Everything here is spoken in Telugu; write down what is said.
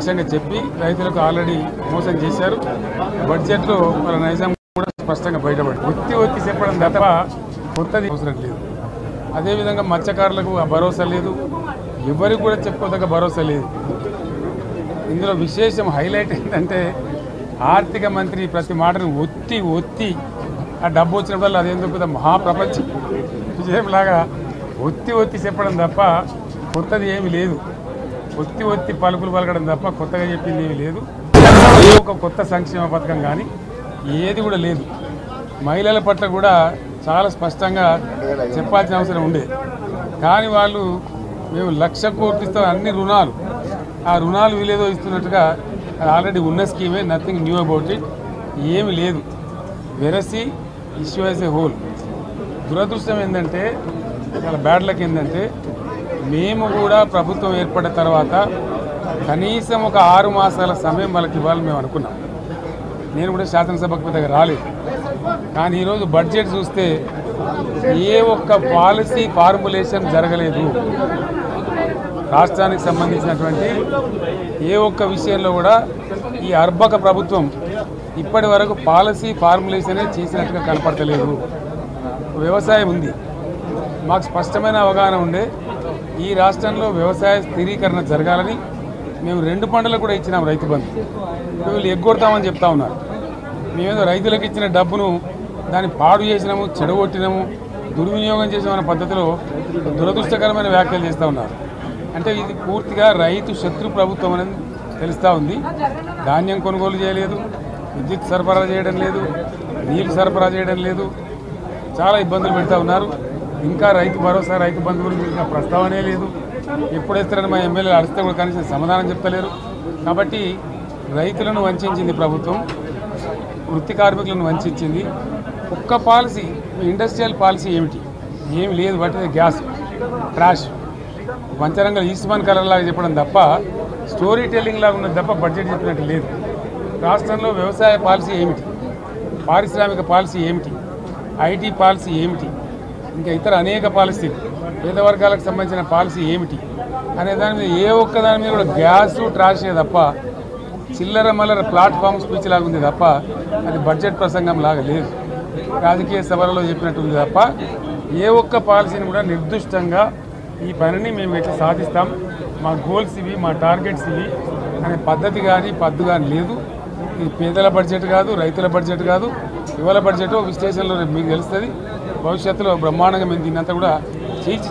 ప్రత్యక్షంగా చెప్పి రైతులకు ఆల్రెడీ మోసం చేశారు. బడ్జెట్లో వాళ్ళ నైజాం కూడా స్పష్టంగా బయటపడి ఒత్తి చెప్పడం తప్ప కొత్తది అవసరం లేదు. అదేవిధంగా మత్స్యకారులకు ఆ భరోసా లేదు, ఎవరికి కూడా చెప్పుకోదగ్గ భరోసా లేదు. ఇందులో విశేషం హైలైట్ ఏంటంటే ఆర్థిక మంత్రి ప్రతి మాటను ఒత్తి ఆ డబ్బు వచ్చినప్పుడు అదేందుకు మహాప్రపంచ విజయంలాగా ఒత్తి చెప్పడం తప్ప కొత్తది ఏమీ లేదు. ఒత్తి పలుకులు పలకడం తప్ప కొత్తగా చెప్పింది ఏమీ లేదు. ఒక కొత్త సంక్షేమ పథకం కానీ ఏది కూడా లేదు. మహిళల పట్ల కూడా చాలా స్పష్టంగా చెప్పాల్సిన అవసరం ఉండే, కానీ వాళ్ళు మేము 1,00,000 కోట్లు ఇస్తాం అన్ని రుణాలు, ఆ రుణాలు వీలేదో ఇస్తున్నట్టుగా ఆల్రెడీ ఉన్న స్కీమే, నథింగ్ న్యూ అబౌట్ ఇట్, ఏమి లేదు. వెరసి ఇష్యూ యాజ్ ఏ హోల్. దురదృష్టం ఏంటంటే, చాలా బ్యాడ్ లక్ ఏంటంటే, మేము కూడా ప్రభుత్వం ఏర్పడిన తర్వాత కనీసం ఒక 6 మాసాల సమయం వాళ్ళకి ఇవ్వాలని మేము అనుకున్నాం. నేను కూడా శాసనసభకు పెద్దగా రాలేదు, కానీ ఈరోజు బడ్జెట్ చూస్తే ఏ ఒక్క పాలసీ ఫార్ములేషన్ జరగలేదు. రాష్ట్రానికి సంబంధించినటువంటి ఏ ఒక్క విషయంలో కూడా ఈ అర్బక ప్రభుత్వం ఇప్పటి వరకు పాలసీ ఫార్ములేషనే చేసినట్టుగా కనపడతలేదు. వ్యవసాయం ఉంది, మాకు స్పష్టమైన అవగాహన ఉండే ఈ రాష్ట్రంలో వ్యవసాయ స్థిరీకరణ జరగాలని మేము 2 పంటలకు కూడా ఇచ్చినాం రైతు బంధు. వీళ్ళు ఎగ్గొడతామని చెప్తా ఉన్నారు. మేమేదో రైతులకు ఇచ్చిన డబ్బును దాన్ని పాడు చేసినాము, చెడగొట్టినాము, దుర్వినియోగం చేసామన్న పద్ధతిలో దురదృష్టకరమైన వ్యాఖ్యలు చేస్తూ ఉన్నారు. అంటే ఇది పూర్తిగా రైతు శత్రు ప్రభుత్వం అనేది తెలుస్తూ ఉంది. ధాన్యం కొనుగోలు చేయలేదు, విద్యుత్ సరఫరా చేయడం లేదు, నీళ్లు సరఫరా చేయడం లేదు, చాలా ఇబ్బందులు పెడతా ఉన్నారు. ఇంకా రైతు భరోసా, రైతు బంధు గురించి ఇంకా ప్రస్తావనే లేదు. ఎప్పుడేస్తారని మా ఎమ్మెల్యేలు అడిస్తే కూడా కనీసం సమాధానం చెప్తలేరు. కాబట్టి రైతులను వంచింది ప్రభుత్వం, వృత్తి కార్మికులను వంచింది. ఒక్క పాలసీ, ఇండస్ట్రియల్ పాలసీ ఏమిటి? ఏమి లేదు. బట్టి గ్యాస్ ట్రాష్ పంచరంగం ఈస్మాన్ కలర్ లాగా చెప్పడం తప్ప, స్టోరీ టెల్లింగ్ లాగా ఉన్నది తప్ప బడ్జెట్ చెప్పినట్టు లేదు. రాష్ట్రంలో వ్యవసాయ పాలసీ ఏమిటి, పారిశ్రామిక పాలసీ ఏమిటి, ఐటీ పాలసీ ఏమిటి, ఇంకా ఇతర అనేక పాలసీలు, పేద వర్గాలకు సంబంధించిన పాలసీ ఏమిటి అనే దాని మీద ఏ ఒక్క దాని మీద కూడా గ్యాసు ట్రాషే తప్ప, చిల్లర మల్లర ప్లాట్ఫామ్ స్పీచ్ లాగా ఉంది తప్ప అది బడ్జెట్ ప్రసంగం లాగా లేదు. రాజకీయ సభలలో చెప్పినట్టుంది తప్ప ఏ ఒక్క పాలసీని కూడా నిర్దిష్టంగా ఈ పనిని మేము ఎట్లా సాధిస్తాం, మా గోల్స్ ఇవి, మా టార్గెట్స్ ఇవి అనే పద్ధతి కానీ పద్దు కానీ లేదు. ఇది పేదల బడ్జెట్ కాదు, రైతుల బడ్జెట్ కాదు, యువల బడ్జెట్. విశ్లేషణలో మీకు తెలుస్తుంది. భవిష్యత్తులో బ్రహ్మాండంగా మేము దీన్నంతా కూడా చీల్చి